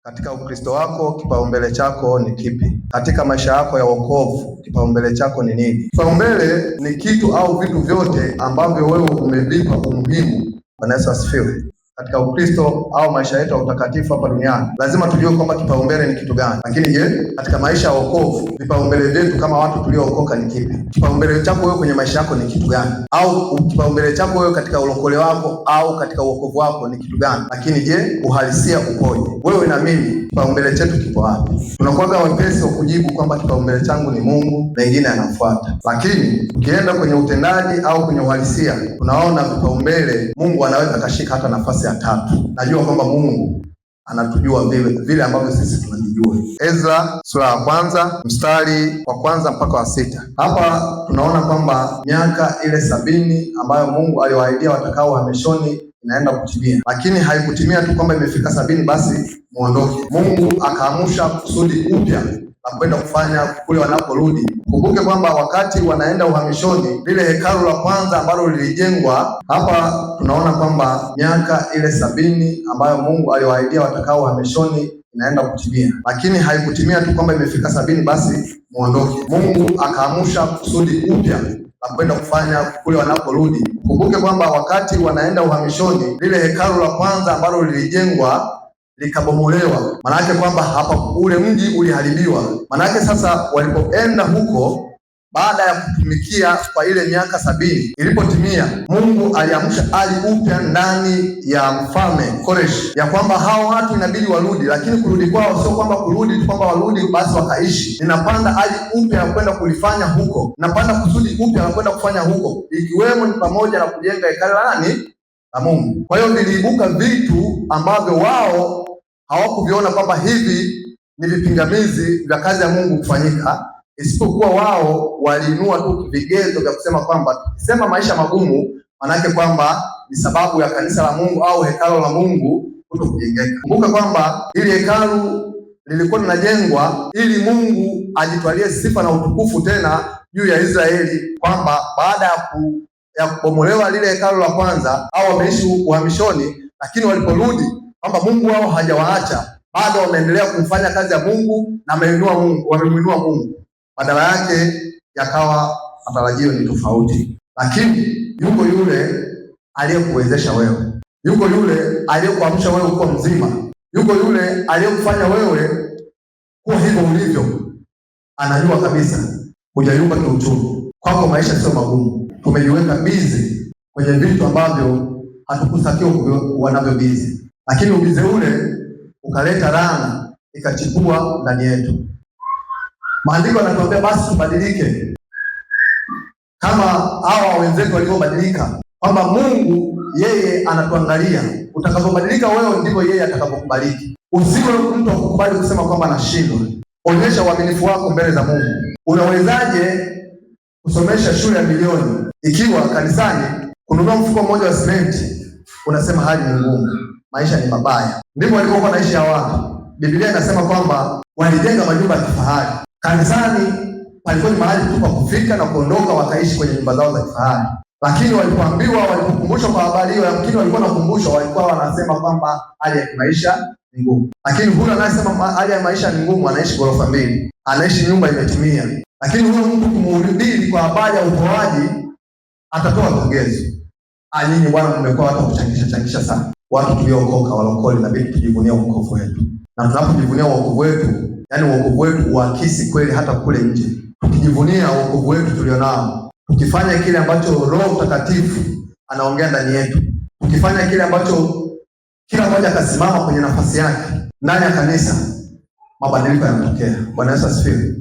Katika Ukristo wako kipaumbele chako ni kipi? Katika maisha yako ya wokovu kipaumbele chako ni nini? Kipaumbele ni kitu au vitu vyote ambavyo wewe umevipa umuhimu. Bwana Yesu asifiwe. Katika Ukristo au maisha yetu ya utakatifu hapa duniani lazima tujue kwamba kipaumbele ni kitu gani. Lakini je, katika maisha ya wokovu vipaumbele vyetu kama watu tuliookoka ni kipi? Kipaumbele chako wewe kwenye maisha yako ni kitu gani? Au kipaumbele chako wewe katika ulokole wako au katika wokovu wako ni kitu gani? Lakini je, uhalisia upoje? Wewe na mimi kipaumbele chetu kipo wapi? Tunakuwa wepesi wa kujibu kwamba kipaumbele changu ni Mungu, mengine yanafuata. Lakini ukienda kwenye utendaji au kwenye uhalisia, tunaona vipaumbele Mungu anaweza kashika hata nafasi ya tatu. Najua kwamba Mungu anatujua vile ambavyo sisi tunajijua. Ezra sura ya 1 mstari wa 1 mpaka wa 6. Hapa tunaona kwamba miaka ile 70 ambayo Mungu aliwaahidia watakao uhamishoni inaenda kutimia, lakini haikutimia tu kwamba imefika 70 basi muondoke. Mungu akaamsha kusudi upya na kwenda kufanya kule wanaporudi. Kumbuke kwamba wakati wanaenda uhamishoni, lile hekalu la kwanza ambalo lilijengwa, hapa tunaona kwamba miaka ile 70 ambayo Mungu aliwaahidia watakao uhamishoni inaenda kutimia, lakini haikutimia tu kwamba imefika 70 basi muondoke. Mungu akaamsha kusudi upya na kwenda kufanya kule wanaporudi. Kumbuke kwamba wakati wanaenda uhamishoni, lile hekalu la kwanza ambalo lilijengwa likabomolewa. Maanake kwamba hapa ule mji uliharibiwa. Maanake sasa walipoenda huko baada ya kutumikia kwa ile miaka 70 ilipotimia, Mungu aliamsha hali upya ndani ya mfalme Koreshi ya kwamba hao watu inabidi warudi, lakini kurudi kwao sio kwamba kurudi tu kwamba warudi basi wakaishi. Ninapanda hali upya ya kwenda kulifanya huko, napanda kusudi upya na kwenda kufanya huko, ikiwemo ni pamoja na kujenga hekalu la Mungu. Kwa hiyo viliibuka vitu ambavyo wao hawakuviona kwamba hivi ni vipingamizi vya kazi ya Mungu kufanyika, isipokuwa wao waliinua tu vigezo vya kusema kwamba tukisema maisha magumu, manake kwamba ni sababu ya kanisa la Mungu au hekalu la Mungu kutokujengeka. Kumbuka kwamba hili hekalu lilikuwa linajengwa ili Mungu ajitwalie sifa na utukufu tena juu ya Israeli, kwamba baada ya kubomolewa lile hekalu la kwanza au wameishi uhamishoni, lakini waliporudi kwamba Mungu wao hajawaacha, bado wameendelea kufanya kazi ya Mungu na wamemwinua Mungu. Badala yake yakawa matarajio ni tofauti. Lakini yuko yule aliyekuwezesha wewe, yuko yule aliyekuamsha wewe kuwa mzima, yuko yule aliyekufanya wewe kuwa hivyo ulivyo. Anajua kabisa hujayumba kiuchumi, kwako maisha sio magumu. Tumejiweka bizi kwenye vitu ambavyo hatukutakiwa kuwa navyo bizi, lakini ubize ule ukaleta laana ikachipua ndani yetu. Maandiko yanatuambia basi tubadilike kama hawa wenzetu walivyobadilika, kwamba Mungu yeye anatuangalia. Utakapobadilika wewe ndivyo yeye atakapokubariki. Usiwe mtu wa kukubali kusema kwamba nashindwa. Onyesha uaminifu wako mbele za Mungu. Unawezaje kusomesha shule ya milioni ikiwa kanisani kununua mfuko mmoja wa simenti unasema hali ni ngumu, maisha ni mabaya? Ndivyo walivyokuwa naishi hawa watu. Biblia inasema kwamba walijenga majumba ya kifahari. Kanisani palikuwa ni mahali tu pa kufika na kuondoka, wakaishi kwenye nyumba zao za kifahari. Lakini walipoambiwa, walipokumbushwa kwa habari hiyo, yamkini walikuwa nakumbushwa, walikuwa wanasema kwamba hali ya maisha ni ngumu. Lakini huyo anayesema hali ya maisha ni ngumu anaishi ghorofa 2, anaishi nyumba imetimia. Lakini huyo mtu kumuhubiri kwa habari ya utoaji, atatoa pongezi. Nyinyi bwana, mmekuwa watu kuchangisha sana. Watu tuliookoka, walokole, inabidi tujivunie wokovu wetu, na tunapojivunia wokovu wetu, yani wokovu wetu uakisi kweli hata kule nje. Tukijivunia wokovu wetu tulionao, tukifanya kile ambacho Roho Mtakatifu anaongea ndani yetu, tukifanya kile ambacho kila mmoja akasimama kwenye nafasi yake ndani ya kanisa, mabadiliko yanatokea. Bwana Yesu asifiwe.